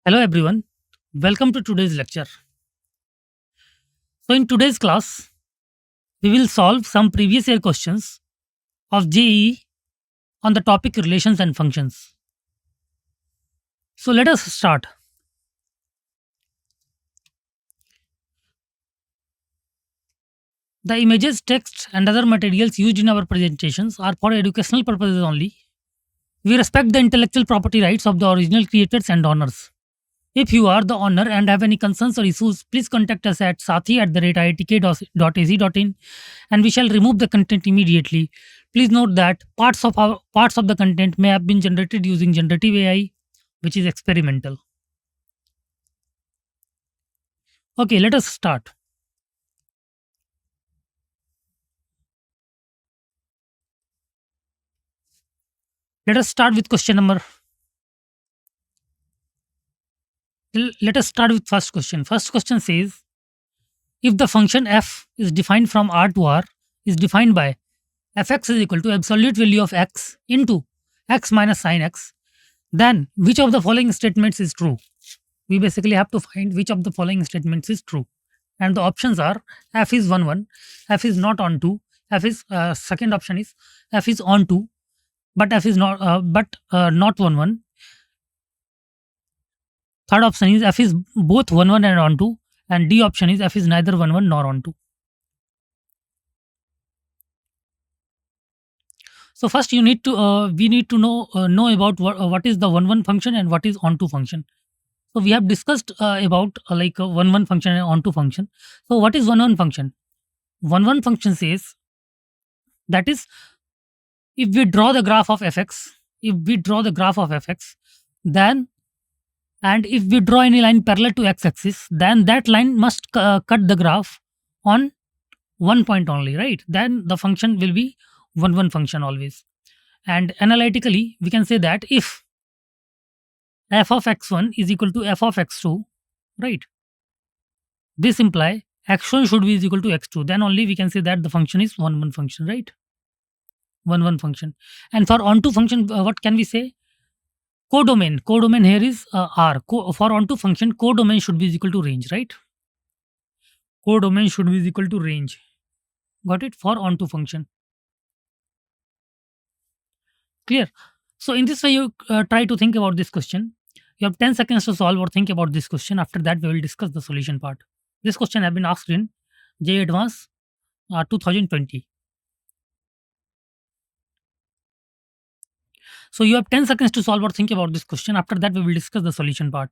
Hello everyone, welcome to today's lecture. So in today's class, we will solve some previous year questions of JEE on the topic relations and functions. So let us start. The images, text and other materials used in our presentations are for educational purposes only. We respect the intellectual property rights of the original creators and owners. If you are the owner and have any concerns or issues, please contact us at sathi@iitk.ac.in and we shall remove the content immediately. Please note that parts of the content may have been generated using generative AI, which is experimental. Okay, let us start. Let us start with question number. Let us start with first question. First question says, if the function f is defined from R to R is defined by fx is equal to absolute value of x into x minus sin x, then which of the following statements is true? We basically have to find which of the following statements is true. And the options are f is 1 1, f is not on 2, f is second option is f is on 2, but f is not 1 1. Third option is f is both 1 1 and on 2, and D option is f is neither 1 1 nor on 2. So first we need to know about what is the 1 1 function and what is on 2 function. So we have discussed about like 1 1 function and on 2 function. So what is 1 1 function? 1 1 function says that is, if we draw the graph of fx, then, and if we draw any line parallel to x-axis, then that line must cut the graph on one point only, right? Then the function will be 1 1 function always. And analytically, we can say that if f of x1 is equal to f of x2, right? This imply x1 should be is equal to x2. Then only we can say that the function is 1 1 function, right? 1 1 function. And for onto function, what can we say? Codomain here is R. For onto function, codomain should be equal to range, right? Codomain should be equal to range. Got it? For onto function. Clear? So in this way, you try to think about this question. You have 10 seconds to solve or think about this question. After that, we will discuss the solution part. This question has been asked in JEE Advanced 2020. So you have 10 seconds to solve or think about this question. After that, we will discuss the solution part.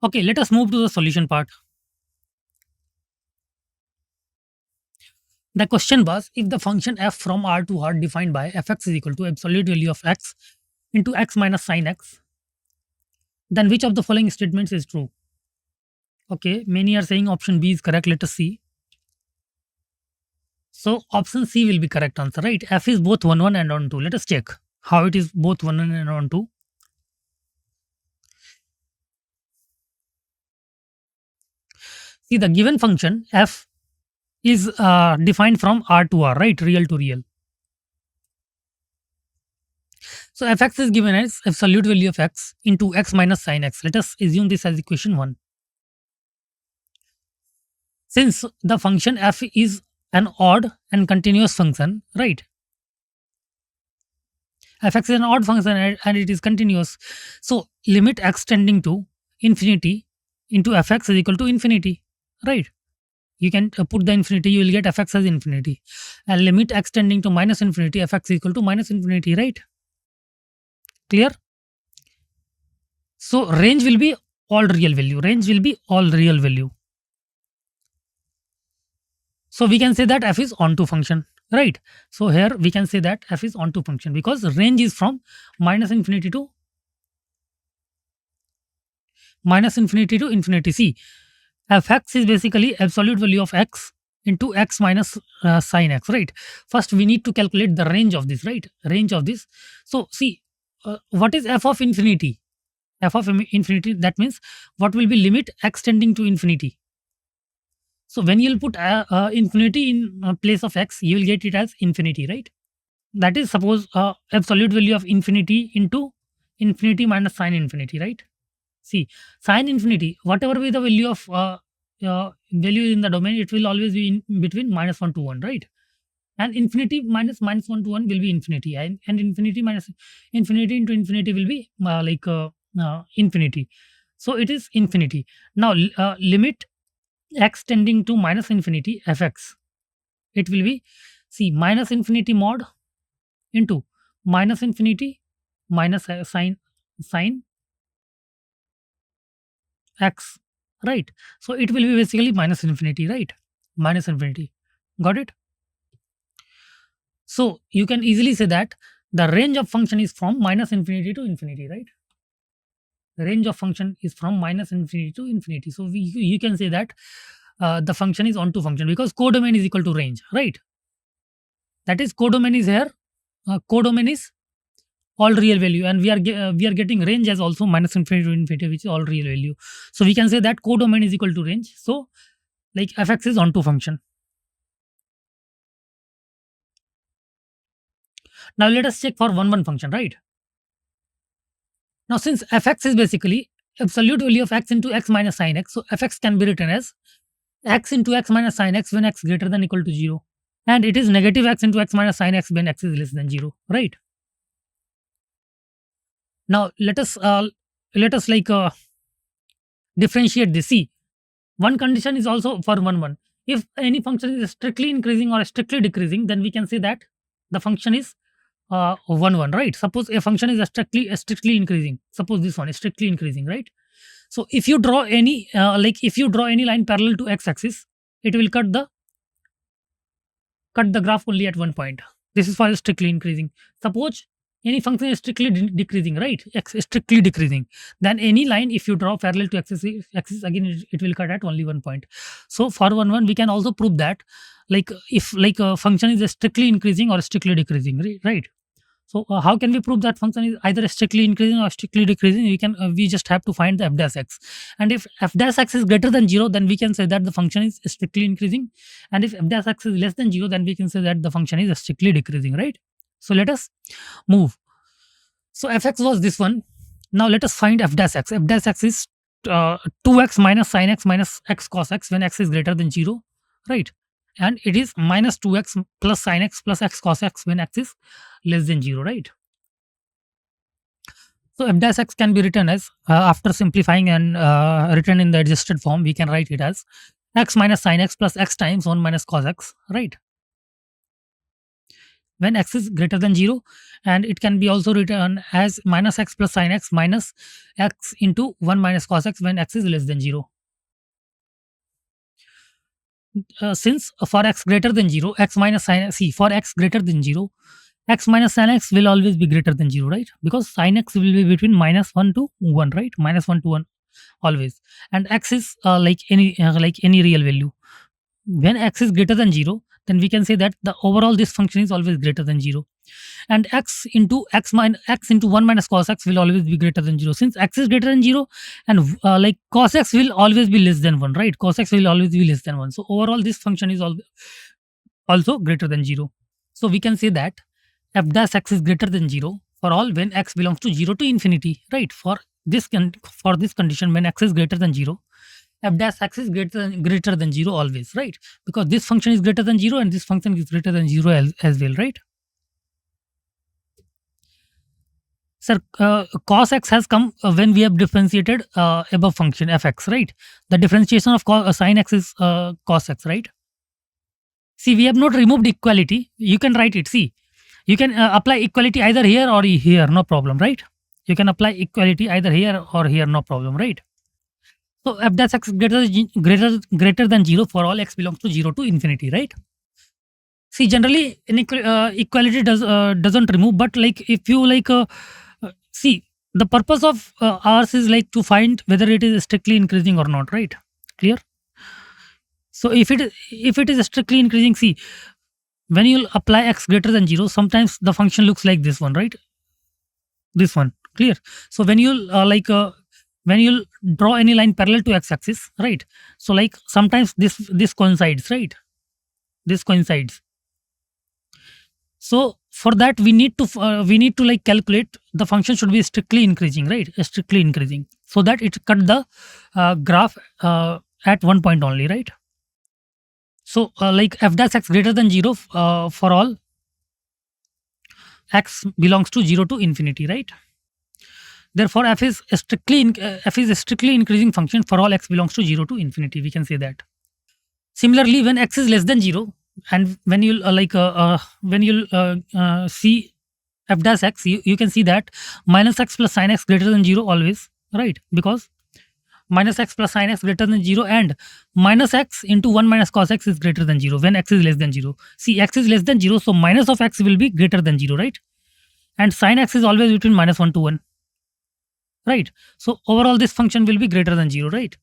Okay, let us move to the solution part. The question was, if the function f from R to R defined by fx is equal to absolute value of x into x minus sin x, then which of the following statements is true? Okay, many are saying option B is correct. Let us see. So option C will be correct answer, right? F is both 1 1 and on 2. Let us check how it is both 1 1 and on 2. See, the given function f is defined from R to R, right? Real to real. So fx is given as absolute value of x into x minus sin x. Let us assume this as equation 1. Since the function f is an odd and continuous function, right? Fx is an odd function and it is continuous. So limit x tending to infinity into fx is equal to infinity, right? You can put the infinity, you will get fx as infinity. And limit x tending to minus infinity, fx is equal to minus infinity, right? Clear? So range will be all real value. Range will be all real value. So we can say that f is onto function, right? So here we can say that f is onto function because range is from minus infinity to infinity. See, fx is basically absolute value of x into x minus sin x, right? First we need to calculate the range of this, right? Range of this. So see, what is f of infinity? F of infinity, that means what will be limit x tending to infinity. So when you'll put infinity in place of x, you will get it as infinity, right? That is, suppose absolute value of infinity into infinity minus sine infinity, right? See, sine infinity, whatever be the value of value in the domain, it will always be in between -1 to 1, right? And infinity minus -1 to 1 will be infinity, and infinity minus infinity into infinity will be infinity. So it is infinity. Now limit x tending to minus infinity fx, it will be, see, minus infinity mod into minus infinity minus sine x, right? So it will be basically minus infinity, right? Minus infinity. Got it? So you can easily say that the range of function is from minus infinity to infinity, right? The range of function is from minus infinity to infinity. So you can say that the function is onto function, because codomain is equal to range, right? That is, codomain is here. Codomain is all real value, and we are getting range as also minus infinity to infinity, which is all real value. So we can say that codomain is equal to range. So like fx is onto function. Now let us check for one function, right? Now since fx is basically absolute value of x into x minus sin x, so fx can be written as x into x minus sin x when x greater than equal to 0, and it is negative x into x minus sin x when x is less than 0, right? Now let us differentiate this. See, one condition is also for one. If any function is strictly increasing or strictly decreasing, then we can say that the function is 1, right? Suppose a function is strictly increasing. Suppose this one is strictly increasing, right? So if you draw any if you draw any line parallel to x-axis, it will cut the graph only at one point. This is for strictly increasing. Suppose any function is strictly decreasing, right? X is strictly decreasing. Then any line, if you draw parallel to axis again, it will cut at only one point. So for one, we can also prove that, like, if like a function is strictly increasing or strictly decreasing, right? So how can we prove that function is either strictly increasing or strictly decreasing? We just have to find the f dash x, and if f dash x is greater than 0, then we can say that the function is strictly increasing, and if f dash x is less than 0, then we can say that the function is strictly decreasing, right? So let us move. So fx was this one. Now let us find f dash x. F dash x is 2x minus sin x minus x cos x when x is greater than 0, right? And it is minus 2x plus sin x plus x cos x when x is less than 0, right? So f dash x can be written as, after simplifying and written in the adjusted form, we can write it as x minus sin x plus x times 1 minus cos x, right? When x is greater than 0, and it can be also written as minus x plus sin x minus x into 1 minus cos x when x is less than 0. Since for x greater than 0, x minus sin x, see, for x greater than 0, x minus sin x will always be greater than 0, right? Because sin x will be between -1 to 1, right? -1 to 1 always. And x is like any real value. When x is greater than 0, then we can say that the overall this function is always greater than 0. And x into 1 minus cos x will always be greater than 0. Since x is greater than 0, and like cos x will always be less than 1, right? Cos x will always be less than 1. So overall this function is also greater than 0. So we can say that f dash x is greater than 0 for all when x belongs to 0 to infinity, right? For this condition, when x is greater than 0, f dash x is greater than 0 always, right? Because this function is greater than 0 and this function is greater than 0 as well, right? Sir, cos x has come when we have differentiated above function fx, right? The differentiation of sin x is cos x, right? See, we have not removed equality. You can write it. See, you can apply equality either here or here, no problem, right? You can apply equality either here or here, no problem, right? So f dash x greater than 0 for all x belongs to 0 to infinity, right? See, generally equality doesn't remove, but like if you see, the purpose of ours is like to find whether it is strictly increasing or not, right? Clear? So if it is strictly increasing, see, when you apply x greater than 0, sometimes the function looks like this one, right? This one, clear? So when you when you'll draw any line parallel to x-axis, right? So like sometimes this coincides, right? This coincides. So for that we need to like calculate the function should be strictly increasing, right? Strictly increasing, so that it cut the graph at one point only, right? So like f dash x greater than 0 for all x belongs to 0 to infinity, right? Therefore f is a strictly increasing function for all x belongs to 0 to infinity, we can say that. Similarly, when x is less than 0, and when you see f dash x, you can see that minus x plus sin x greater than 0 always, right? Because minus x plus sin x greater than 0, and minus x into 1 minus cos x is greater than 0 when x is less than 0. See, x is less than 0, so minus of x will be greater than 0, right? And sin x is always between minus 1 to 1, right? So overall this function will be greater than 0, right?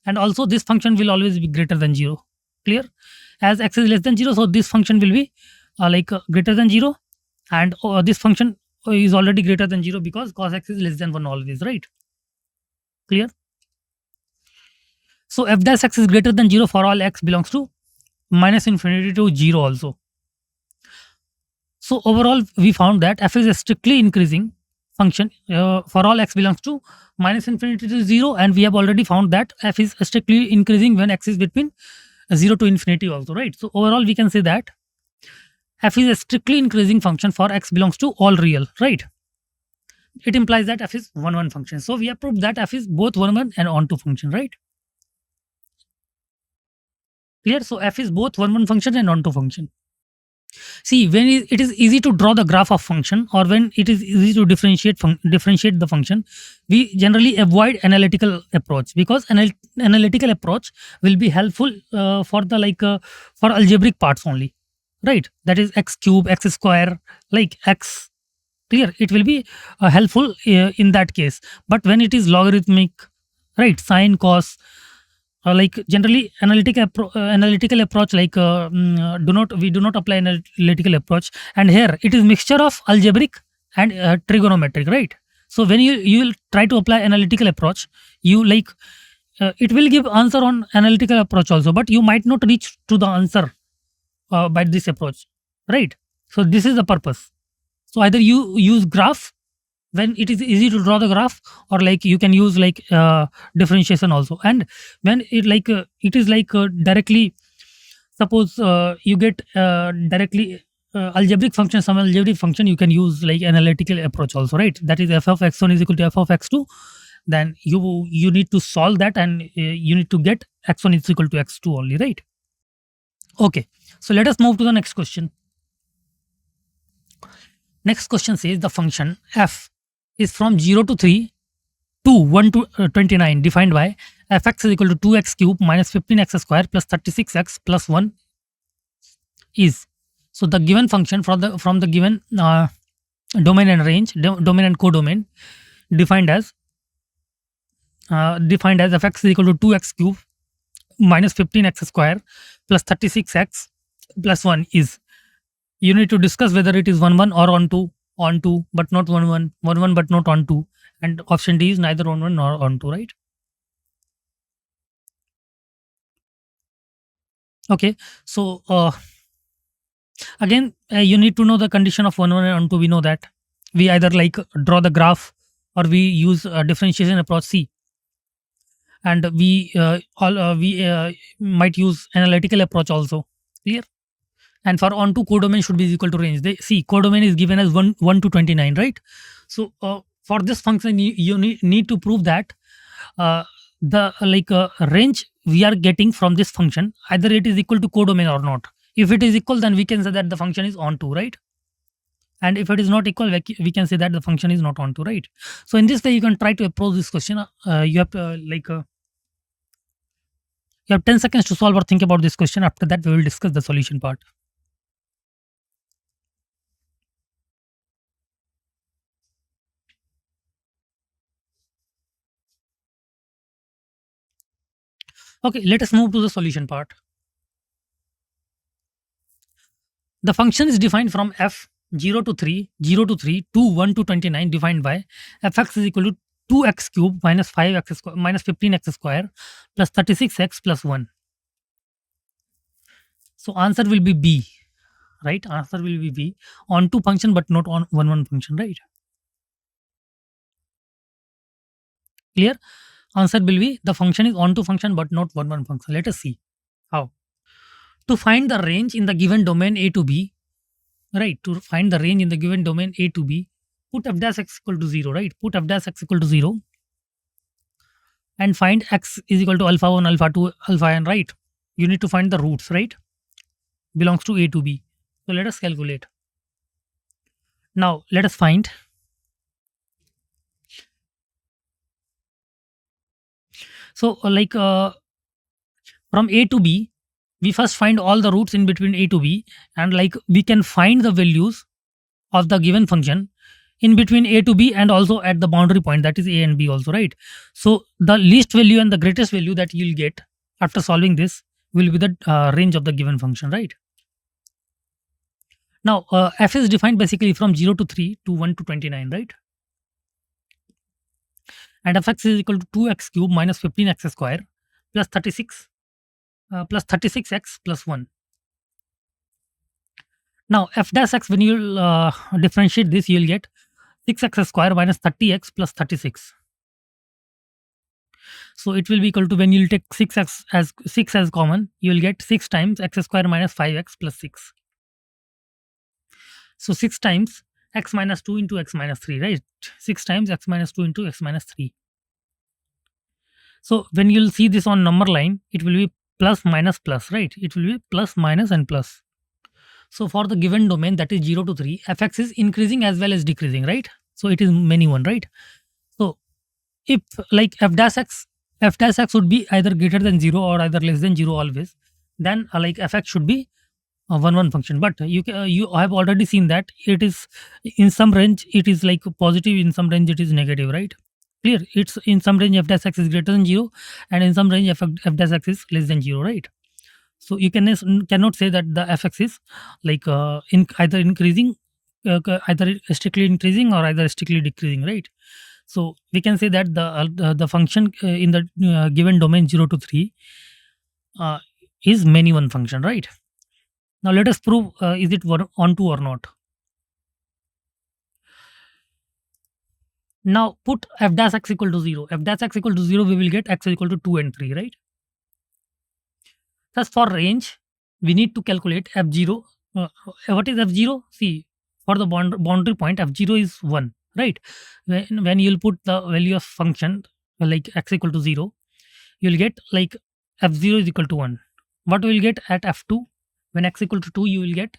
And also this function will always be greater than 0. Clear? As x is less than 0, so this function will be greater than 0, and this function is already greater than 0 because cos x is less than 1 always, right? Clear? So f dash x is greater than 0 for all x belongs to minus infinity to 0 also. So overall we found that f is a strictly increasing function for all x belongs to minus infinity to 0, and we have already found that f is strictly increasing when x is between 0 to infinity also, right? So overall we can say that f is a strictly increasing function for x belongs to all real, right? It implies that f is 1 function. So we have proved that f is both 1 and onto function, right? Clear? So f is both 1 function and onto function. See, when it is easy to draw the graph of function, or when it is easy to differentiate the function, we generally avoid analytical approach, because analytical approach will be helpful for the for algebraic parts only, right? That is x cube, x square, like x. Clear? It will be helpful in that case. But when it is logarithmic, right, sine, cos, like generally analytical approach, we do not apply analytical approach, and here it is mixture of algebraic and trigonometric, right? So when you will try to apply analytical approach, you it will give answer on analytical approach also, but you might not reach to the answer by this approach, right? So this is the purpose. So either you use graph when it is easy to draw the graph, or like you can use differentiation also. And when it is directly, suppose you get directly algebraic function, some algebraic function, you can use like analytical approach also, right? That is f of x1 is equal to f of x2. Then you need to solve that, and you need to get x1 is equal to x2 only, right? Okay, so let us move to the next question. Next question says the function f is from 0 to 3 to 1 to 29 defined by fx is equal to 2x cube minus 15x square plus 36x plus 1 is. So the given function from the given domain and range, domain and codomain, defined as fx is equal to 2x cube minus 15x square plus 36x plus 1 is. You need to discuss whether it is 1 or on 2 but not 1 but not on 2, and option D is neither on 1 nor on 2, right? Okay, so again you need to know the condition of 1 and on 2. We know that we either draw the graph, or we use a differentiation approach C, and we might use analytical approach also. Clear? And for onto, codomain should be equal to range. They see codomain is given as 1 to 29, right? So for this function you need to prove that the range we are getting from this function, either it is equal to codomain or not. If it is equal, then we can say that the function is onto, right? And if it is not equal, we can say that the function is not onto, right? So in this way you can try to approach this question. You have 10 seconds to solve or think about this question. After that we will discuss the solution part. Okay, let us move to the solution part. The function is defined from f 0 to 3 to 1 to 29 defined by fx is equal to 2x cube minus 5x square minus 15x square plus 36x plus 1. So answer will be B, right? Answer will be B, onto function but not on one function, right? Clear? Answer will be the function is onto function but not one function. Let us see how. To find the range in the given domain A to B, right? To find the range in the given domain A to B, put f dash x equal to 0, right? Put f dash x equal to 0 and find x is equal to alpha 1, alpha 2, alpha n, right? You need to find the roots, right? Belongs to A to B. So let us calculate. Now let us find. So from A to B, we first find all the roots in between A to B, and like we can find the values of the given function in between A to B and also at the boundary point, that is A and B also, right? So the least value and the greatest value that you'll get after solving this will be the range of the given function, right? Now f is defined basically from 0 to 3 to 1 to 29, right? And fx is equal to 2x cube minus 15x square plus 36 plus 36x plus 1. Now f dash x, when you differentiate this, you will get 6x square minus 30x plus 36. So it will be equal to, when you will take 6 as common, you will get 6 times x square minus 5x plus 6. So 6 times x minus 2 into x minus 3, right? 6 times x minus 2 into x minus 3. So when you will see this on number line, it will be plus minus plus, right? It will be plus minus and plus. So for the given domain, that is 0 to 3, fx is increasing as well as decreasing, right? So it is many one, right? So if like f dash x would be either greater than 0 or either less than 0 always, then like fx should be a one function. But you have already seen that it is in some range it is like positive, in some range it is negative, right? Clear? It's in some range f dash x is greater than 0, and in some range f dash x is less than 0, right? So you cannot say that the fx is like in either increasing, either strictly increasing or either strictly decreasing, right? So we can say that the function in the given domain 0 to 3 is many one function, right? Now let us prove is it onto or not. Now put f dash x equal to 0. F dash x equal to 0, we will get x equal to 2 and 3, right? Thus for range, we need to calculate f0. What is f0? See, for the boundary point, f0 is 1, right? When you'll put the value of function like x equal to 0, you'll get like f0 is equal to 1. What will get at f2? When x equal to 2, you will get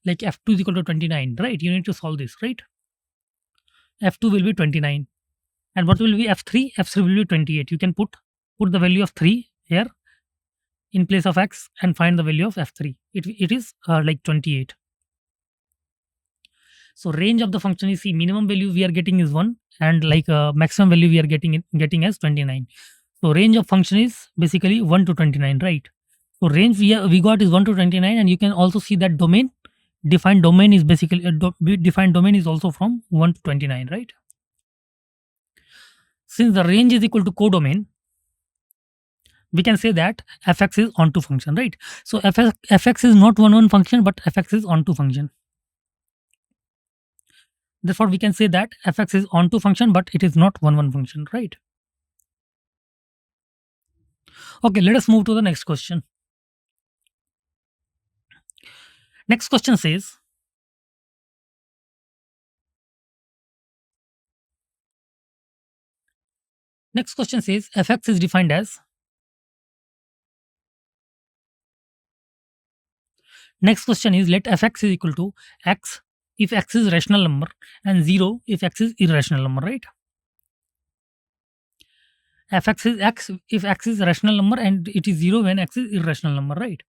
like f2 is equal to 29, right? You need to solve this, right? F2 will be 29. And what will be f3? F3 will be 28. You can put the value of 3 here in place of x and find the value of f3. It is like 28. So range of the function is, see, minimum value we are getting is 1, and like maximum value we are getting as 29. So range of function is basically 1 to 29, right? So range we got is 1 to 29, and you can also see that defined domain is basically defined domain is also from 1 to 29, right? Since the range is equal to codomain, we can say that fx is onto function, right? So fx is not one function, but fx is onto function. Therefore, we can say that fx is onto function, but it is not one function, right? Okay, let us move to the next question. Next question says, fx is defined as, next question is, let fx is equal to x if x is rational number and 0 if x is irrational number, right? Fx is x if x is rational number and it is 0 when x is irrational number, right?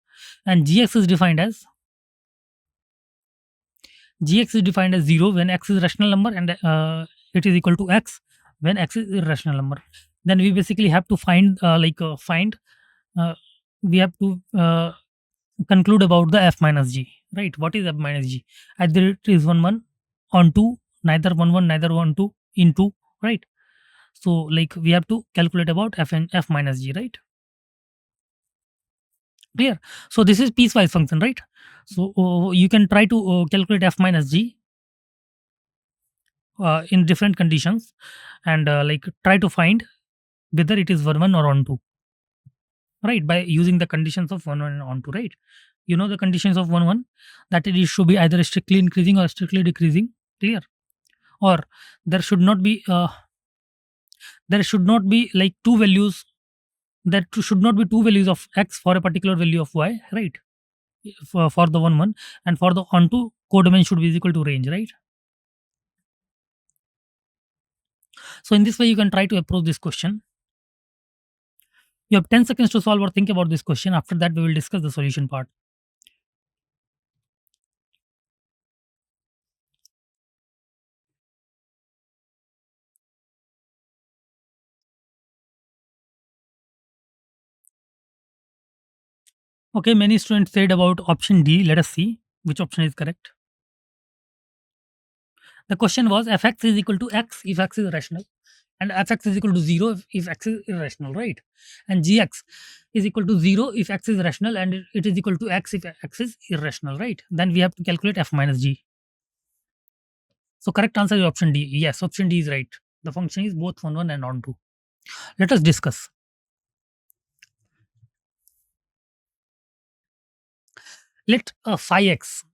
And gx is defined as, 0 when x is rational number and it is equal to x when x is irrational number. Then we basically have to find we have to conclude about the f minus g, right? What is f minus g? Either it is 1 1 on 2, neither 1 1 neither 1 2 into, right? So like we have to calculate about f minus g, right? Clear? So this is piecewise function, right? So you can try to calculate f minus g in different conditions, and like try to find whether it is 1 1 or on 2, right? By using the conditions of 1 1 and on 2, right? You know the conditions of 1 1, that it should be either strictly increasing or strictly decreasing. Clear? Or there should not be like two values, should not be two values of x for a particular value of y, right? For the 1 1, and for the onto, codomain should be equal to range, right? So in this way you can try to approach this question. You have 10 seconds to solve or think about this question. After that we will discuss the solution part. Okay, many students said about option D. Let us see which option is correct. The question was fx is equal to x if x is rational, and fx is equal to 0 if x is irrational, right? And gx is equal to 0 if x is rational, and it is equal to x if x is irrational, right? Then we have to calculate f minus g. So correct answer is option D. Yes, option D is right. The function is both on 1 and on 2. Let us discuss. Let phi x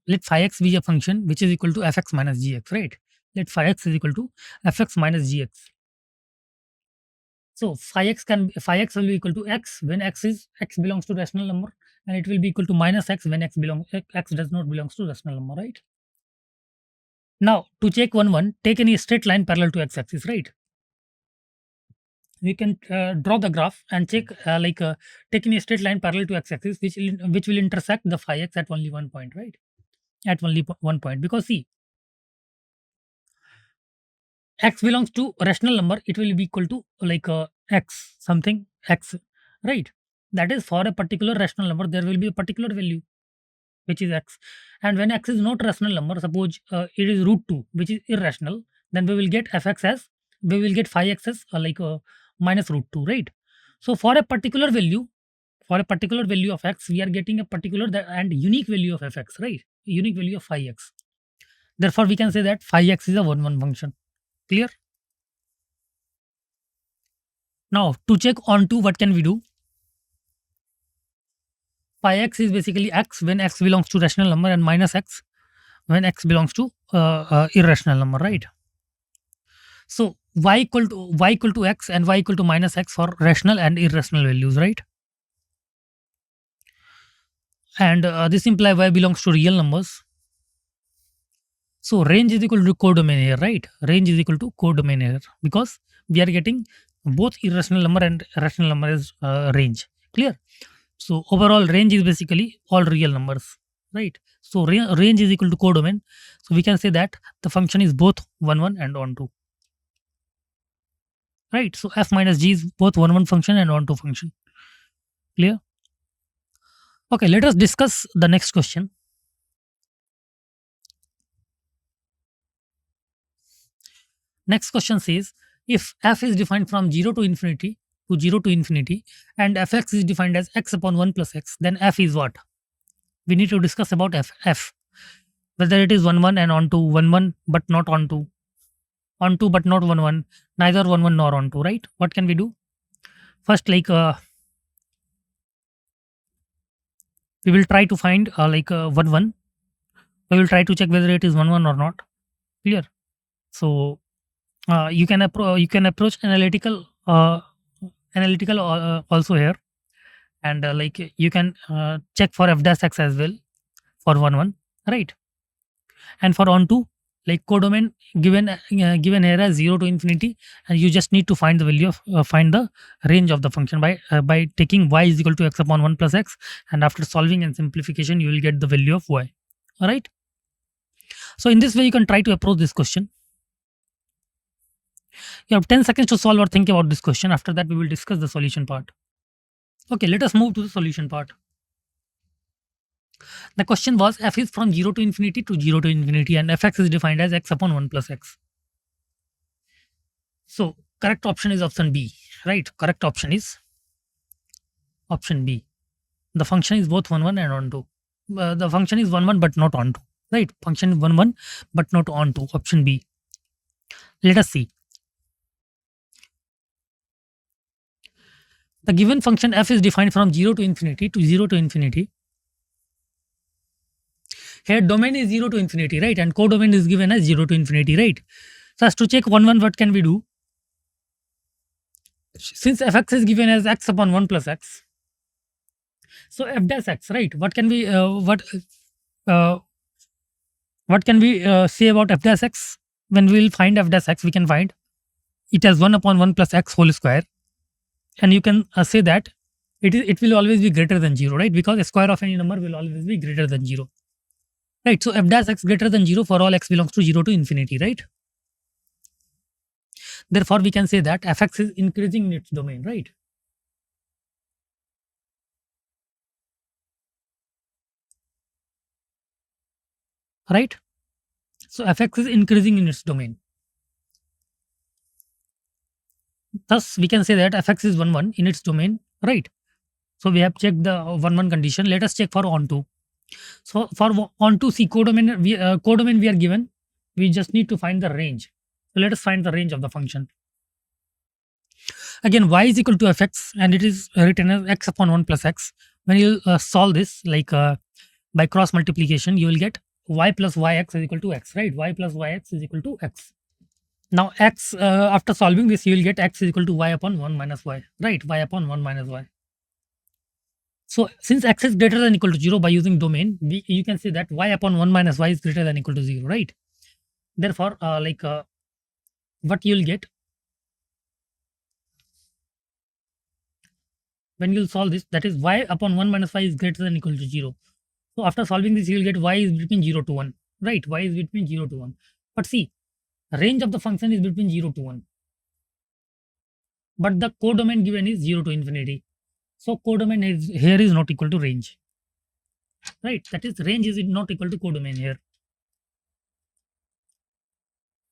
be a function which is equal to fx minus gx, right? Let phi x is equal to fx minus gx. So phi x will be equal to x when x belongs to rational number, and it will be equal to minus x when x does not belongs to rational number, right? Now to check 1 1, take any straight line parallel to x axis, right? We can draw the graph and check take any straight line parallel to x axis which will intersect the phi x at only one point, right? At only one point, because see, x belongs to rational number, it will be equal to x something x, right? That is, for a particular rational number there will be a particular value which is x, and when x is not rational number, suppose it is root 2 which is irrational, then we will get fx as, we will get phi x as minus root 2, right? So for a particular value, of x, we are getting a particular and unique value of fx, right? Unique value of phi x. Therefore we can say that phi x is a 1 1 function. Clear? Now to check on 2, what can we do? Phi x is basically x when x belongs to rational number, and minus x when x belongs to irrational number, right? So y equal to x and y equal to minus x for rational and irrational values, right? And this implies y belongs to real numbers. So range is equal to codomain here, right? Range is equal to codomain here, because we are getting both irrational number and rational number as range. Clear? So overall range is basically all real numbers, right? So range is equal to codomain. So we can say that the function is both 1 1 and on 2. Right? So f minus g is both 1 1 function and on 2 function. Clear? Okay, let us discuss the next question. Next question says, if f is defined from 0 to infinity and fx is defined as x upon 1 plus x, then f is what? We need to discuss about f. Whether it is 1 1 and on 2, 1 1 but not on 2, on 2 but not 1 1, neither 1 1 nor on 2, right? What can we do? First, we will try to find 1 1. We will try to check whether it is 1 1 or not. Clear? So you can approach analytical also here, and you can check for f dash x as well for 1 1, right? And for on 2, like codomain given here as 0 to infinity, and you just need to find the value of find the range of the function by taking y is equal to x upon 1 plus x, and after solving and simplification you will get the value of y. All right? So in this way you can try to approach this question. You have 10 seconds to solve or think about this question. After that we will discuss the solution part. Okay, let us move to the solution part. The question was, f is from 0 to infinity and fx is defined as x upon 1 plus x. So correct option is option B, right? Correct option is option B. The function is both 1 1 and on 2. The function is 1 1 but not on 2, right? Function is 1 1 but not on 2. Option B. Let us see. The given function f is defined from 0 to infinity to 0 to infinity. Here domain is 0 to infinity, right? And codomain is given as 0 to infinity, right? So as to check 1 1, what can we do? Since fx is given as x upon 1 plus x, so f dash x, right? What can we say about f dash x? When we will find f dash x, we can find it as 1 upon 1 plus x whole square, and you can say that it will always be greater than 0, right? Because a square of any number will always be greater than 0, right? So f dash x greater than 0 for all x belongs to 0 to infinity, right? Therefore, we can say that fx is increasing in its domain, right? Right? So fx is increasing in its domain. Thus, we can say that fx is 1 1 in its domain, right? So we have checked the 1 1 condition. Let us check for onto. So for onto, see codomain we are given. We just need to find the range. So let us find the range of the function. Again, y is equal to fx, and it is written as x upon 1 plus x. When you solve this, like by cross multiplication, you will get y plus yx is equal to x, right? Y plus yx is equal to x. Now x, after solving this, you will get x is equal to y upon 1 minus y, right? Y upon 1 minus y. So since x is greater than equal to 0, by using domain, you can say that y upon 1 minus y is greater than equal to 0, right? Therefore, what you will get when you will solve this, that is y upon 1 minus y is greater than equal to 0. So after solving this, you will get y is between 0 to 1, right? Y is between 0 to 1. But see, range of the function is between 0 to 1. But the codomain given is 0 to infinity. So codomain is here is not equal to range, right? That is, range is not equal to codomain here.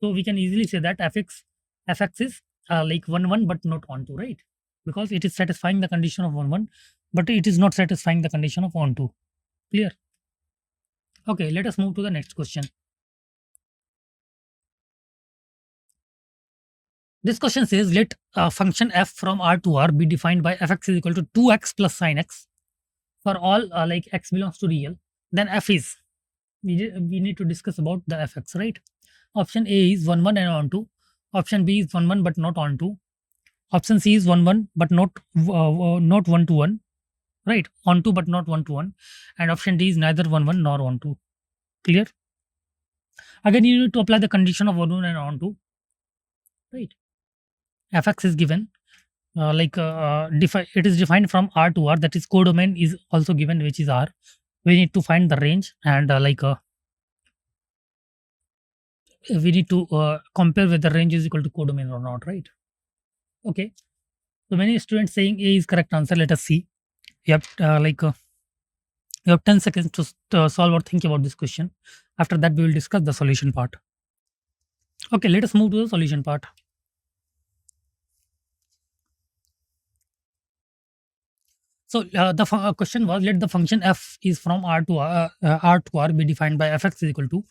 So we can easily say that fx is like 1 1 but not onto, right? Because it is satisfying the condition of 1 1, but it is not satisfying the condition of onto. Clear? Okay, let us move to the next question. This question says, let function f from R to R be defined by fx is equal to 2x plus sin x for all like x belongs to real. Then f is, we need to discuss about the fx, right? Option A is 1 1 and onto. Option B is 1 1 but not onto. Option C is 1 1 but not 1 to 1, right? Onto but not 1 to 1. And option D is neither 1 1 nor onto. Clear? Again, you need to apply the condition of 1 1 and onto, right? Fx is given it is defined from R to R, that is codomain is also given, which is R. We need to find the range, and we need to compare whether range is equal to codomain or not, right? Okay, so many students saying A is correct answer. Let us see. You have you have 10 seconds to solve or think about this question. After that, we will discuss the solution part. Okay, let us move to the solution part. So the question was, let the function f is from R to R be defined by fx is equal to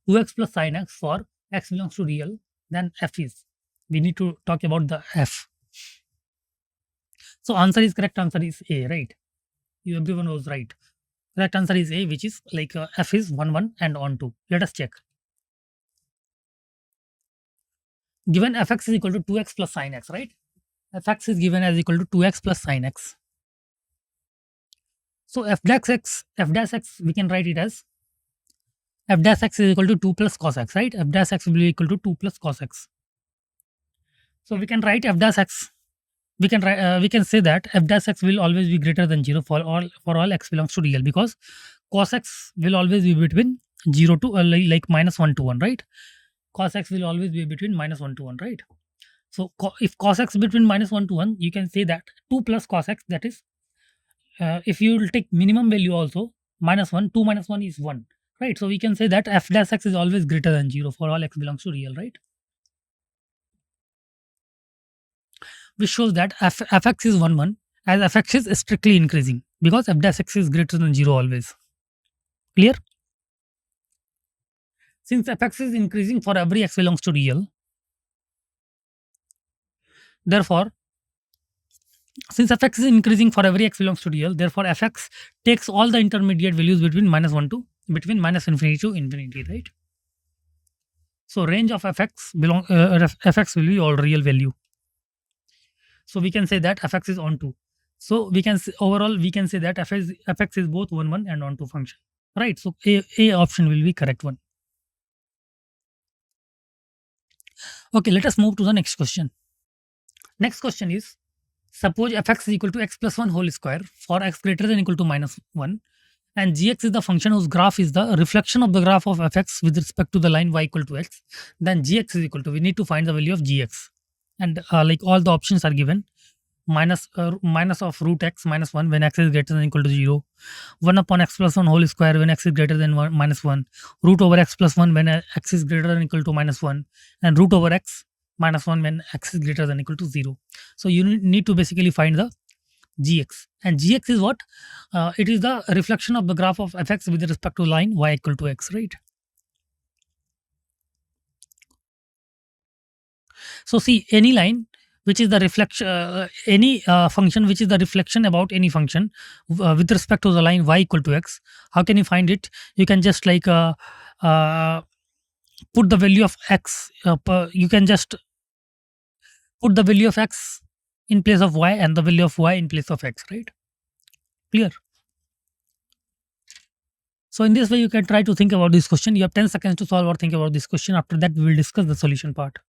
2x plus sin x for x belongs to real. Then f is, we need to talk about the f. So answer is, correct answer is A, right? Everyone was right. Correct answer is A, which is like f is 1 1 and onto. Let us check. Given fx is equal to 2x plus sin x, right? Fx is given as equal to 2x plus sin x. So f dash x, we can write it as f dash x is equal to 2 plus cos x, right? F dash x will be equal to 2 plus cos x. So we can write f dash x. We can say that f dash x will always be greater than 0 for all x belongs to real, because cos x will always be between 0 to like minus 1 to 1, right? Cos x will always be between minus 1 to 1, right? So if cos x between minus 1 to 1, you can say that 2 plus cos x, that is, if you will take minimum value also, minus 1, 2 minus 1 is 1, right? So we can say that f dash x is always greater than 0 for all x belongs to real, right? which shows that fx is 1 1 as fx is strictly increasing because f dash x is greater than 0 always. Clear? Since fx is increasing for every x belongs to real, therefore, since fx is increasing for every x belongs to real, therefore fx takes all the intermediate values between minus infinity to infinity, right? So range of fx will be all real value. So we can say that fx is onto. So overall we can say that fx is both 1 1 and onto function, right? So a option will be correct one. Okay, let us move to the next question. Next question is, suppose fx is equal to x plus 1 whole square for x greater than equal to minus 1, and gx is the function whose graph is the reflection of the graph of fx with respect to the line y equal to x. Then gx is equal to, we need to find the value of gx, and like all the options are given. Minus of root x minus 1 when x is greater than equal to 0, 1 upon x plus 1 whole square when x is greater than minus 1, root over x plus 1 when x is greater than equal to minus 1, and root over x minus 1 when x is greater than equal to 0. So you need to basically find the gx, and gx is what? It is the reflection of the graph of fx with respect to line y equal to x, right? So see, any line which is the reflection, any function which is the reflection about any function with respect to the line y equal to x, how can you find it? You can just like put the value of x, you can just put the value of x in place of y and the value of y in place of x, right? Clear? So in this way, you can try to think about this question. You have 10 seconds to solve or think about this question. After that, we will discuss the solution part.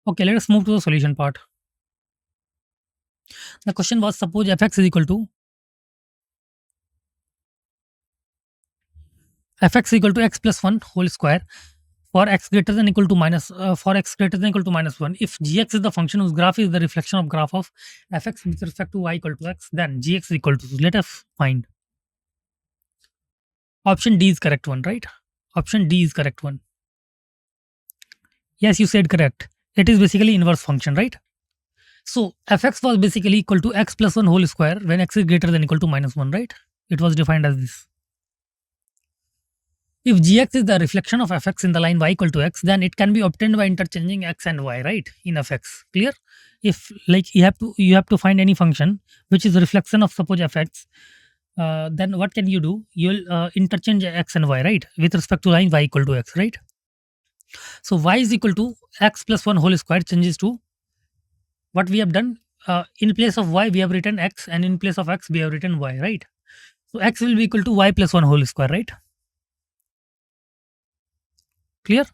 Okay, let us move to the solution part. The question was, suppose fx is equal to x plus 1 whole square for x greater than equal to minus 1. If gx is the function whose graph is the reflection of graph of fx with respect to y equal to x, then gx is equal to, let us find. Option D is correct one, right? Option D is correct one. Yes, you said correct. It is basically inverse function, right? So fx was basically equal to x plus 1 whole square when x is greater than equal to minus 1, right? It was defined as this. If gx is the reflection of fx in the line y equal to x, then it can be obtained by interchanging x and y, right, in fx. Clear? If like you have to find any function which is a reflection of suppose fx, then what can you do? You'll interchange x and y, right, with respect to line y equal to x, right? So y is equal to x plus 1 whole square changes to what we have done. In place of y we have written x, and in place of x we have written y, right? So x will be equal to y plus 1 whole square, right? Clear?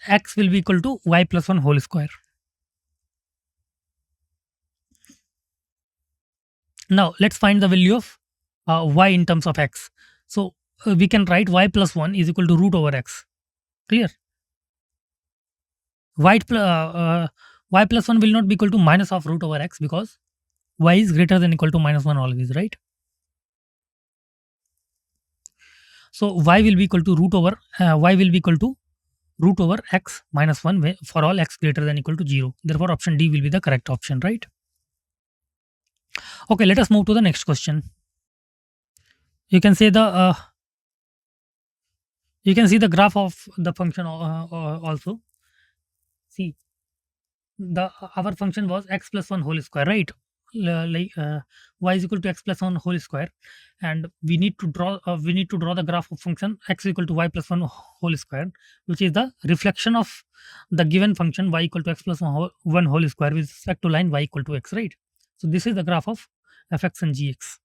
X will be equal to y plus 1 whole square. Now let's find the value of y in terms of x. So we can write y plus 1 is equal to root over x. Clear? Y plus 1 will not be equal to minus of root over x because y is greater than equal to minus 1 always, right? So y will be equal to root over x minus 1 for all x greater than equal to 0. Therefore, option D will be the correct option, right? Okay, let us move to the next question. You can see the graph of the function also. See, our function was x plus 1 whole square, right? Y is equal to x plus 1 whole square, and we need to draw the graph of function x equal to y plus 1 whole square, which is the reflection of the given function y equal to x plus 1 whole square with respect to line y equal to x, right? So this is the graph of fx and gx.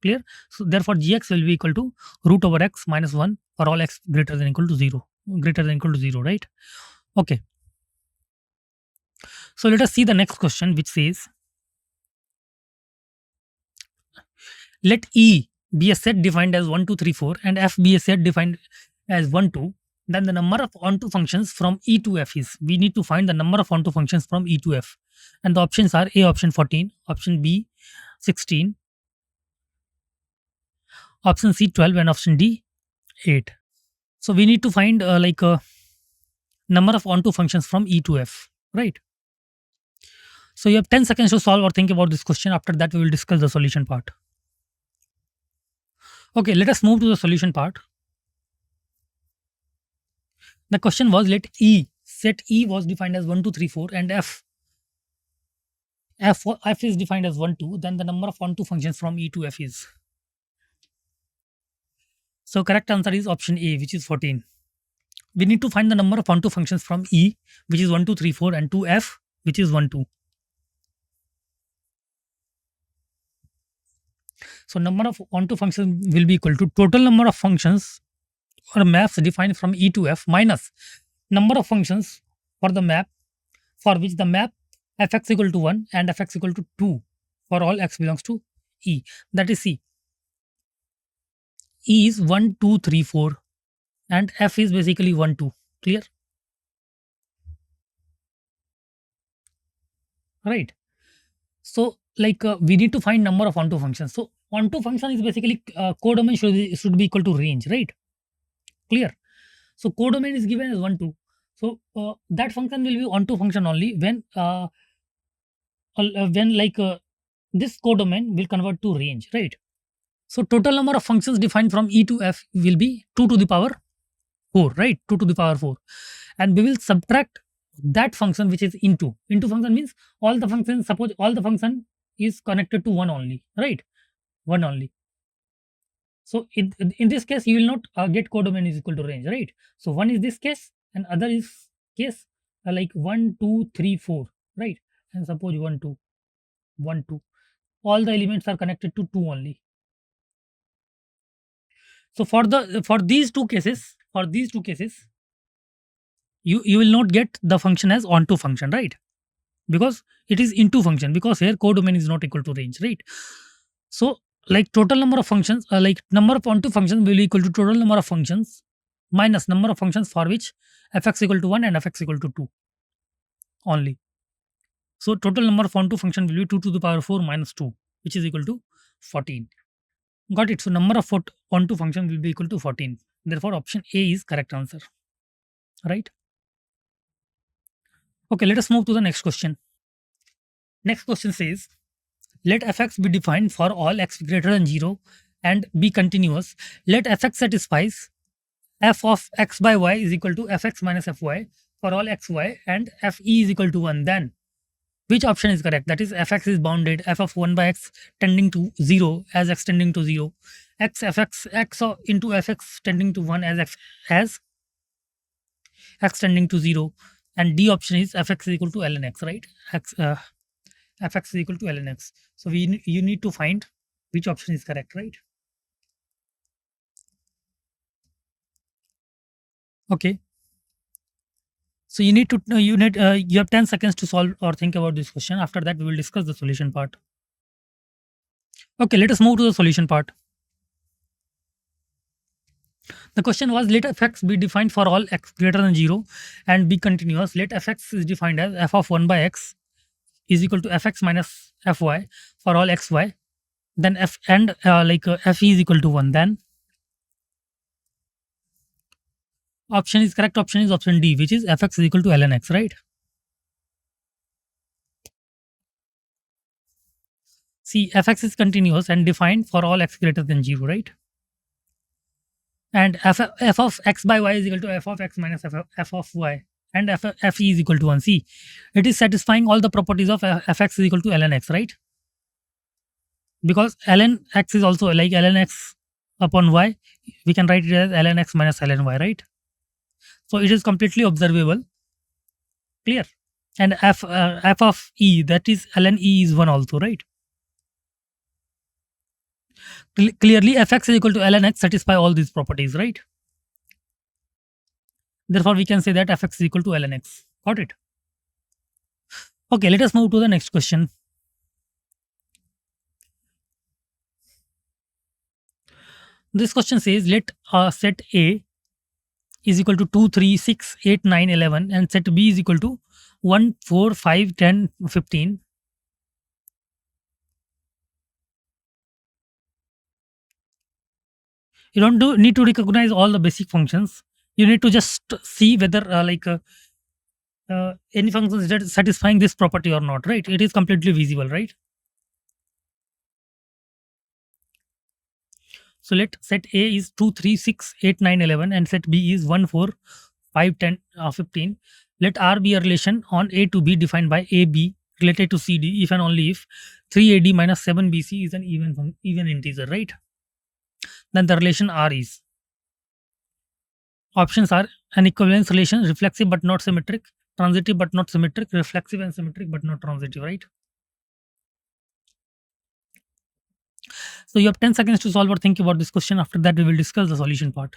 Clear? So therefore gx will be equal to root over x minus 1 for all x greater than equal to 0, right? Okay. So let us see the next question, which says, let E be a set defined as 1, 2, 3, 4 and F be a set defined as 1, 2. Then the number of onto functions from E to F is, we need to find the number of onto functions from E to F. and the options are A option 14, option B 16, option C 12, and option D 8. So we need to find number of onto functions from E to F, right? So you have 10 seconds to solve or think about this question. After that, we will discuss the solution part. Okay, let us move to the solution part. The question was, let E, set E was defined as 1, 2, 3, 4, and F is defined as 1, 2, then the number of onto functions from E to F is. So correct answer is option A, which is 14. We need to find the number of onto functions from E, which is 1, 2, 3, 4, and to F, which is 1, 2. So number of onto functions will be equal to total number of functions or maps defined from E to F minus number of functions for the map for which the map fx equal to 1 and fx equal to 2 for all x belongs to E. That is C. E is 1, 2, 3, 4 and F is basically 1, 2. Clear? Right. So we need to find number of onto functions. So onto function is basically codomain should be equal to range, right? Clear? So codomain is given as 1, 2. So that function will be onto function only when this codomain will convert to range, right? So total number of functions defined from E to F will be 2 to the power 4, right? 2 to the power 4. And we will subtract that function which is into. Into function means all the functions, suppose all the function is connected to 1 only, right? 1 only. So in this case, you will not get codomain is equal to range, right? So 1 is this case and other is case 1, 2, 3, 4, right? And suppose 1, 2, 1, 2. All the elements are connected to 2 only. So for these two cases, you will not get the function as onto function, right? Because it is into function, because here codomain is not equal to range, right? So total number of functions, number of onto functions will be equal to total number of functions minus number of functions for which fx equal to 1 and fx equal to 2 only. So total number of onto function will be 2 to the power 4 minus 2, which is equal to 14. Got it? So number of onto function will be equal to 14. Therefore, option A is correct answer. Right? Okay, let us move to the next question. Next question says, let fx be defined for all x greater than 0 and be continuous. Let fx satisfies f of x by y is equal to fx minus fy for all xy and fe is equal to 1. Then which option is correct? That is, fx is bounded, f of 1 by x tending to 0 as x tending to 0, x into fx tending to 1 as x tending to 0, and D option is fx is equal to ln x, right? Fx is equal to ln x. So you need to find which option is correct, right? Okay. So you have 10 seconds to solve or think about this question. After that, we will discuss the solution part. Okay, let us move to the solution part. The question was, let fx be defined for all x greater than 0 and be continuous. Let fx is defined as f of 1 by x is equal to fx minus fy for all xy. Then f and fe is equal to 1. Then correct option is option D, which is fx is equal to ln x, right? See, fx is continuous and defined for all x greater than 0, right? And f of x by y is equal to f of x minus f of y, and fe is equal to 1. See, it is satisfying all the properties of fx is equal to ln x, right? Because ln x is also like ln x upon y, we can write it as ln x minus ln y, right? So it is completely observable. Clear? And f of e, that is ln e, is 1 also, right? Clearly, fx is equal to ln x satisfy all these properties, right? Therefore, we can say that fx is equal to ln x. Got it? Okay, let us move to the next question. This question says, let set A is equal to 2, 3, 6, 8, 9, 11 and set B is equal to 1, 4, 5, 10, 15. You don't need to recognize all the basic functions. You need to just see whether any function is satisfying this property or not, right? It is completely visible, right? So let set A is 2, 3, 6, 8, 9, 11, and set B is 1, 4, 5, 10, 15. Let R be a relation on A to B defined by AB related to CD if and only if 3AD minus 7BC is an even integer, right? Then the relation R is. Options are an equivalence relation, reflexive but not symmetric, transitive but not symmetric, reflexive and symmetric but not transitive, right? So you have 10 seconds to solve or think about this question. After that, we will discuss the solution part.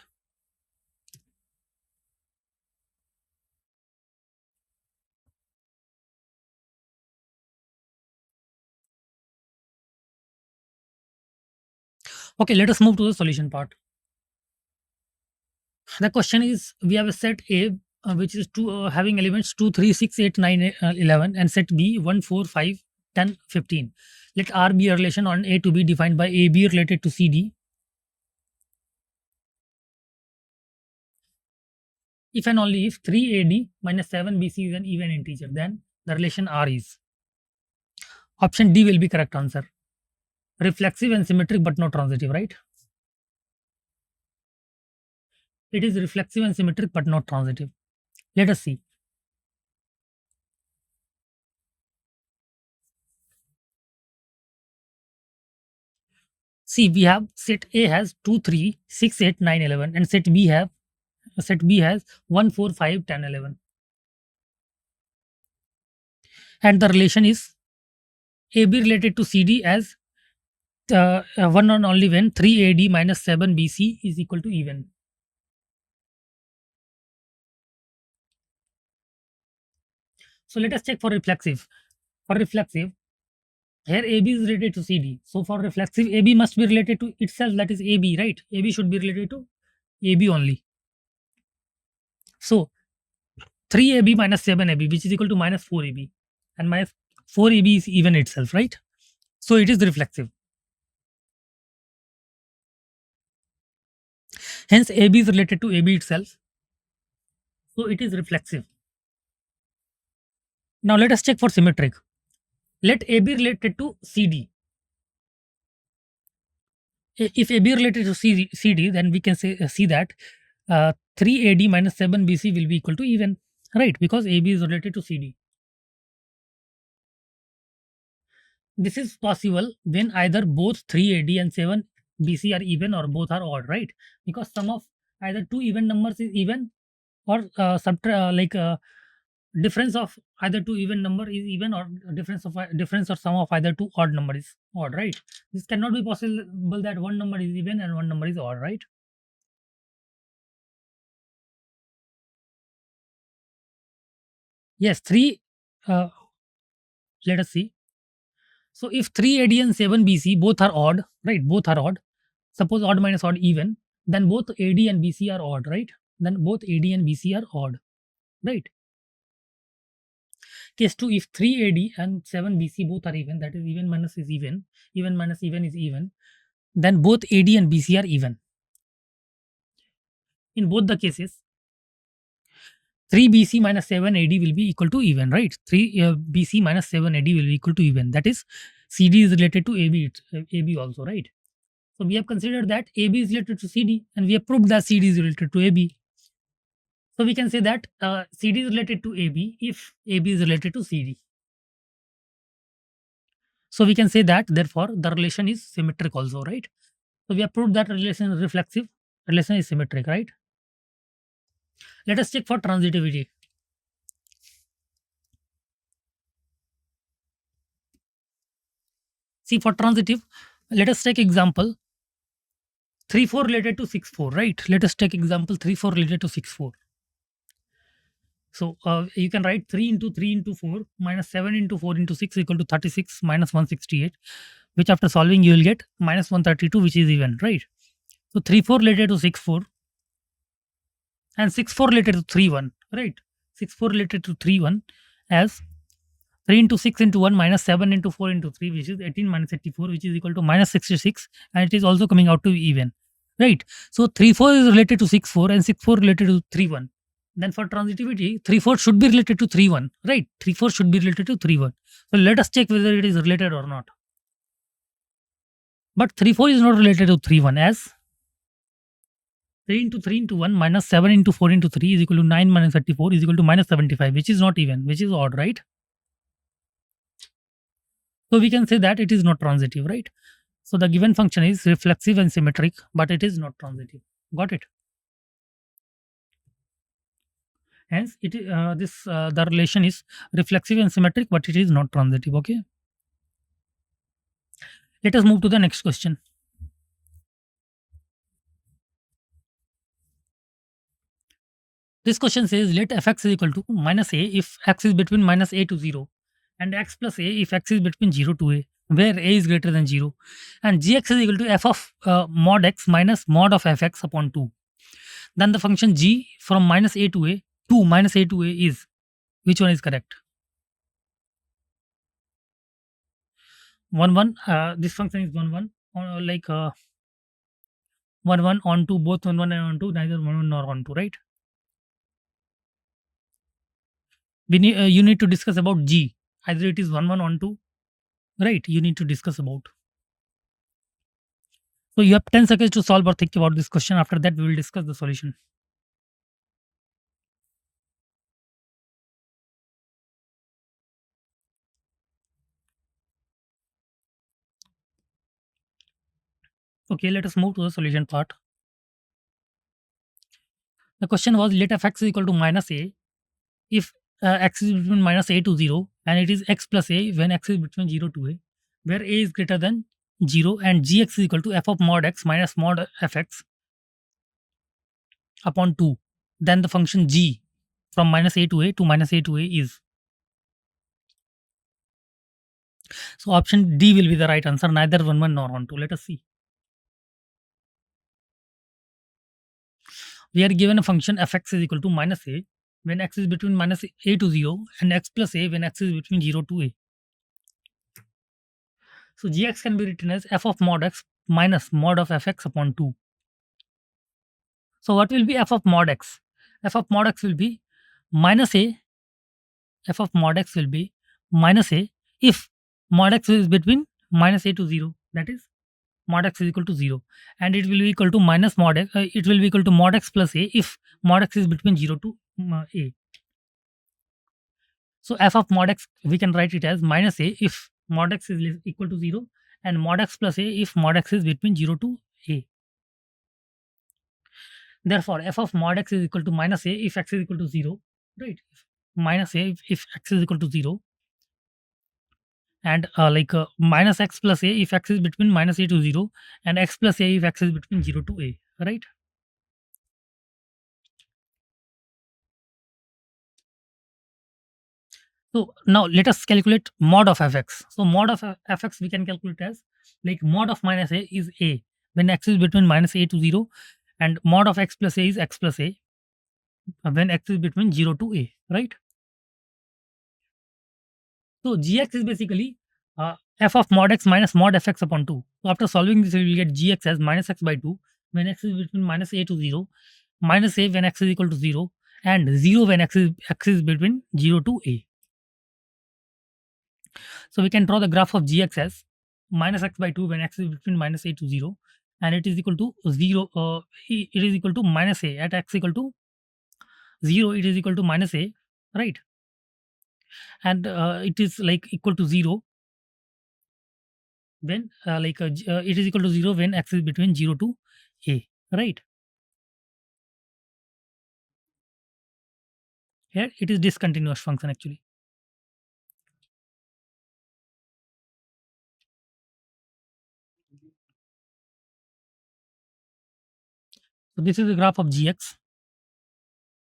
Okay, let us move to the solution part. The question is, we have a set A which is having elements 2, 3, 6, 8, 9, 11, and set B 1, 4, 5, 10, 15. Let R be a relation on A to B defined by AB related to CD. If and only if 3AD minus 7BC is an even integer, then the relation R is. Option D will be correct answer. Reflexive and symmetric but not transitive, right? It is reflexive and symmetric but not transitive. Let us see. See, we have set A has 2, 3, 6, 8, 9, 11, and set B has 1, 4, 5, 10, 11. And the relation is AB related to CD as one and only when 3AD minus 7BC is equal to even. So let us check for reflexive. For reflexive, here AB is related to CD. So for reflexive, AB must be related to itself, that is AB, right? AB should be related to AB only. So 3AB minus 7AB, which is equal to minus 4AB, and minus 4AB is even itself, right? So it is reflexive. Hence AB is related to AB itself. So it is reflexive. Now let us check for symmetric. Let AB related to CD. If AB related to CD, then we can see that 3AD minus 7BC will be equal to even, right? Because AB is related to CD. This is possible when either both 3AD and 7BC are even or both are odd, right? Because sum of either two even numbers is even, or difference of either two even number is even, or difference or sum of either two odd number is odd, right? This cannot be possible that one number is even and one number is odd, right? Yes, three. Let us see. So if 3AD and 7BC both are odd, right? Both are odd. Suppose odd minus odd even, then both AD and BC are odd, right? Then both AD and BC are odd, right? Case 2, if 3AD and 7BC both are even, that is even minus is even minus even is even, then both AD and BC are even. In both the cases, 3BC minus 7AD will be equal to even, right? 3BC minus 7AD will be equal to even. That is, CD is related to AB also, right? So we have considered that AB is related to CD, and we have proved that CD is related to AB. So we can say that CD is related to AB if AB is related to CD. So we can say that therefore the relation is symmetric also, right? So we have proved that relation is reflexive, relation is symmetric, right? Let us check for transitivity. See, for transitive, let us take example 3, 4 related to 6, 4, right? Let us take example 3, 4 related to 6, 4. So you can write 3 into 3 into 4 minus 7 into 4 into 6 equal to 36 minus 168, which after solving you will get minus 132, which is even, right? So 3, 4 related to 6, 4, and 6, 4 related to 3, 1, right? 6, 4 related to 3, 1, as 3 into 6 into 1 minus 7 into 4 into 3, which is 18 minus 84, which is equal to minus 66, and it is also coming out to even, right? So 3 4 is related to 6 4 and 6 4 related to 3 1. Then for transitivity, 3 4 should be related to 3 1, right? 3 4 should be related to 3 1. So let us check whether it is related or not. But 3 4 is not related to 3 1, as 3 into 3 into 1 minus 7 into 4 into 3 is equal to 9 minus 34 is equal to minus 75, which is not even, which is odd, right? So we can say that it is not transitive, right? So the given function is reflexive and symmetric, but it is not transitive. Got it? Hence, the relation is reflexive and symmetric, but it is not transitive. Okay. Let us move to the next question. This question says let fx is equal to minus a if x is between minus a to 0, and x plus a if x is between 0 to a, where a is greater than 0, and gx is equal to f of mod x minus mod of fx upon 2. Then the function g from minus a to a is, which one is correct? 1 1. This function is 1 1, like 1 1 on 2, both 1 1 and on 2, neither 1 1 nor on 2, right? You need to discuss about g, either it is 1 1 on 2, right? You need to discuss about. So you have 10 seconds to solve or think about this question. After that, we will discuss the solution. Okay, let us move to the solution part. The question was let fx is equal to minus a if x is between minus a to 0, and it is x plus a when x is between 0 to a, where a is greater than 0, and gx is equal to f of mod x minus mod fx upon 2. Then the function g from minus a to minus a to a is. So option D will be the right answer, neither 1 1 nor 1 2. Let us see. We are given a function fx is equal to minus a when x is between minus a to 0, and x plus a when x is between 0 to a. So gx can be written as f of mod x minus mod of fx upon 2. So what will be f of mod x? F of mod x will be minus a. F of mod x will be minus a if mod x is between minus a to 0. That is mod x is equal to 0, and it will be equal to minus mod x. It will be equal to mod x plus a if mod x is between 0 to a. So f of mod x, we can write it as minus a if mod x is equal to 0, and mod x plus a if mod x is between 0 to a. Therefore, f of mod x is equal to minus a if x is equal to 0, right? Minus a if x is equal to 0, and minus x plus a if x is between minus a to 0, and x plus a if x is between 0 to a, right? So now let us calculate mod of fx. So mod of fx we can calculate as like mod of minus a is a when x is between minus a to 0, and mod of x plus a is x plus a when x is between 0 to a, right? So gx is basically f of mod x minus mod fx upon 2. So after solving this, we will get gx as minus x by 2 when x is between minus a to 0, minus a when x is equal to 0, and 0 when x is between 0 to a. So we can draw the graph of gx as minus x by 2 when x is between minus a to 0, and it is equal to 0. It is equal to minus a at x equal to 0. It is equal to minus a, right? And it is like equal to 0 when it is equal to 0 when x is between 0 to a, right? Here it is discontinuous function actually. So this is the graph of gx.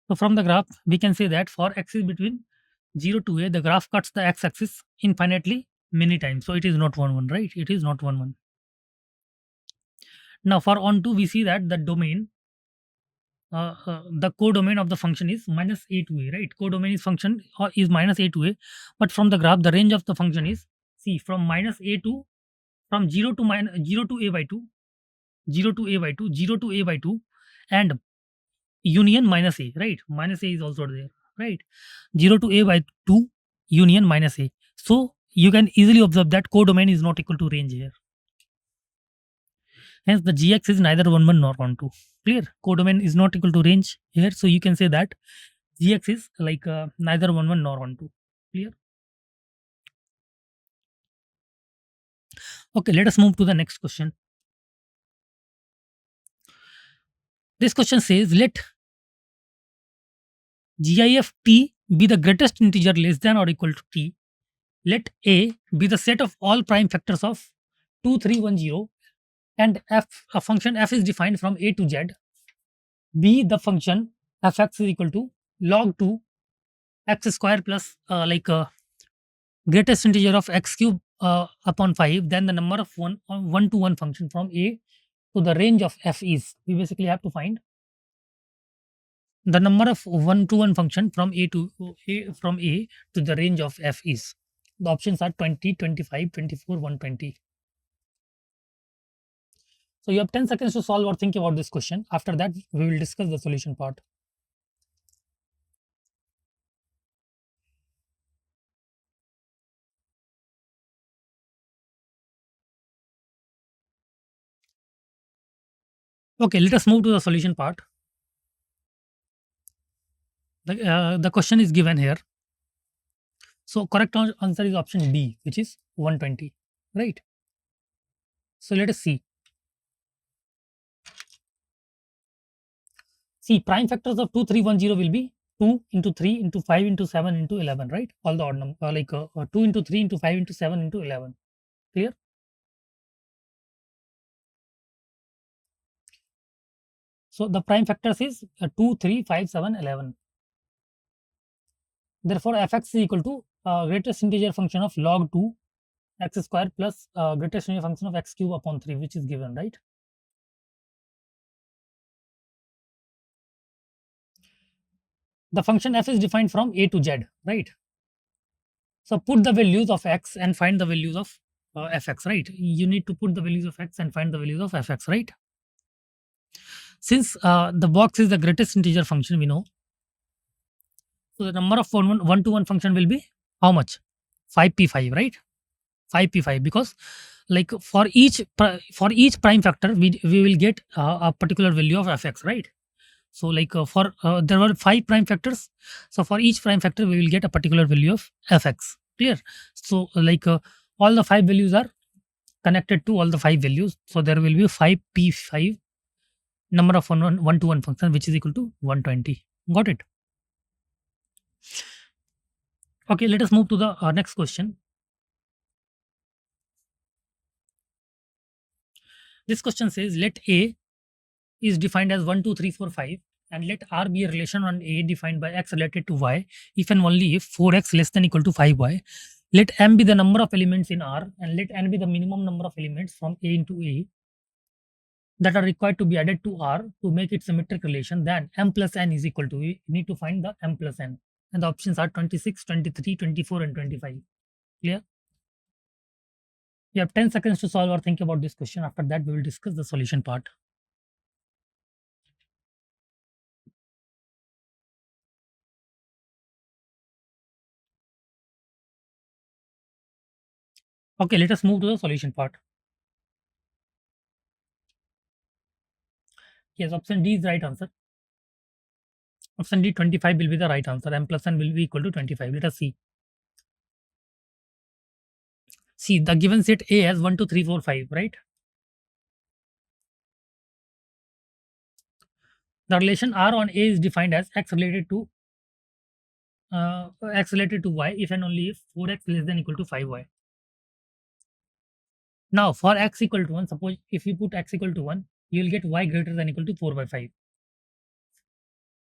So from the graph, we can say that for x is between 0 to a, the graph cuts the x-axis infinitely many times. So it is not 1 1, right? It is not 1 1. Now for on 2, we see that the domain the codomain of the function is minus a to a, right? Codomain is function is minus a to a, but from the graph, the range of the function is, see, from minus a to, from 0 to minus 0 to a by 2, 0 to a by 2, 0 to a by 2, and union minus a, right? Minus a is also there, right? 0 to a by 2, union minus a. So you can easily observe that codomain is not equal to range here. Hence, the gx is neither 1 1 nor 1 2. Clear? Codomain is not equal to range here. So you can say that gx is like neither 1 1 nor 1 2. Clear? Okay, let us move to the next question. This question says, let GIF t be the greatest integer less than or equal to t. Let a be the set of all prime factors of 2, 3, 1, 0, and f, a function f is defined from a to z. B, the function fx is equal to log 2 x square plus greatest integer of x cube upon 5, then the number of 1 to 1 function from a to the range of f is. We basically have to find the number of 1 to 1 function from a to the range of f is. The options are 20, 25, 24, 120. So you have 10 seconds to solve or think about this question. After that, we will discuss the solution part. Okay, let us move to the solution part. The question is given here. So correct answer is option B, which is 120, right? So let us see. See, prime factors of 2, 3, 1, 0 will be 2 into 3 into 5 into 7 into 11, right? All the odd number, 2 into 3 into 5 into 7 into 11. Clear? So the prime factors is 2, 3, 5, 7, 11. Therefore, fx is equal to greatest integer function of log 2 x square plus greatest integer function of x cube upon 3, which is given, right? The function f is defined from a to z, right? So put the values of x and find the values of fx, right? You need to put the values of x and find the values of fx, right? Since the box is the greatest integer function, we know. So the number of 1 to 1 function will be how much? 5p5, right? 5p5, because like for each prime factor, we will get a particular value of fx, right? So like there were 5 prime factors. So for each prime factor, we will get a particular value of fx. Clear? So like all the 5 values are connected to all the 5 values. So there will be 5p5 number of 1 to 1 function, which is equal to 120. Got it? Okay, let us move to the next question. This question says, let A is defined as 1, 2, 3, 4, 5, and let R be a relation on A defined by x related to y if and only if 4x less than equal to 5y. Let M be the number of elements in R, and let N be the minimum number of elements from A into A that are required to be added to R to make it symmetric relation. Then M plus N is equal to, we need to find the M plus N. And the options are 26, 23, 24, and 25. Clear? You have 10 seconds to solve or think about this question. After that, we will discuss the solution part. Okay, let us move to the solution part. Yes, option D is the right answer. Option D, 25 will be the right answer. M plus N will be equal to 25. Let us see. See, the given set A has 1, 2, 3, 4, 5, right? The relation R on A is defined as x related to y if and only if 4x less than equal to 5y. Now, for x equal to 1, suppose if you put x equal to 1, you will get y greater than equal to 4 by 5.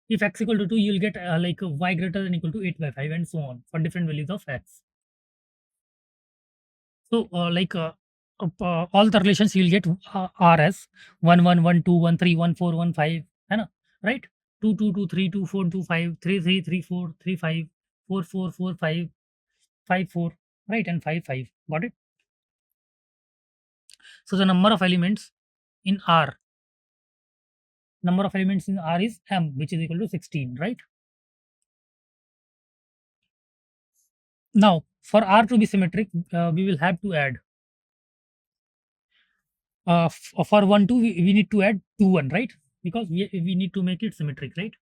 If x equal to 2, you will get y greater than equal to 8 by 5, and so on for different values of x. So, all the relations you will get R as 1, 1, 1, 2, 1, 3, 1, 4, 1, 5, है ना? right? 2 2 2 3 2 4 2 5 3 3 3 4 3 5 4 4 4 5 5 4, right? And 5 5. Got it? So the number of elements in R is m, which is equal to 16, right? Now for R to be symmetric, we will have to add for 1 2 we need to add 2 1, right? Because we need to make it symmetric, right?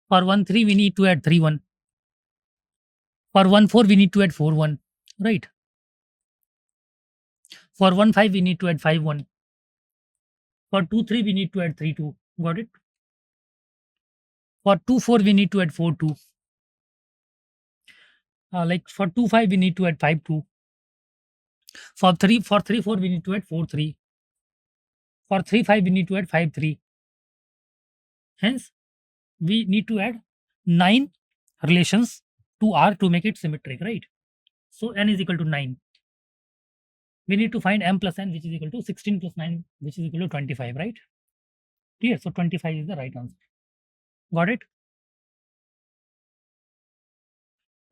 For 1 3 we need to add 3 1. For 1 4 we need to add 4 1, right? For 1 5 we need to add 5 1. For 2 3 we need to add 3 2. Got it? For 2 4 we need to add 4 2. Like for 2 5 we need to add 5 2. For 3 4 we need to add 4 3. For 3 5 we need to add 5 3. Hence we need to add 9 relations to R to make it symmetric, right? So n is equal to 9. We need to find m plus n, which is equal to 16 plus 9, which is equal to 25, right? Clear? So 25 is the right answer. Got it?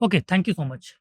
Okay, thank you so much.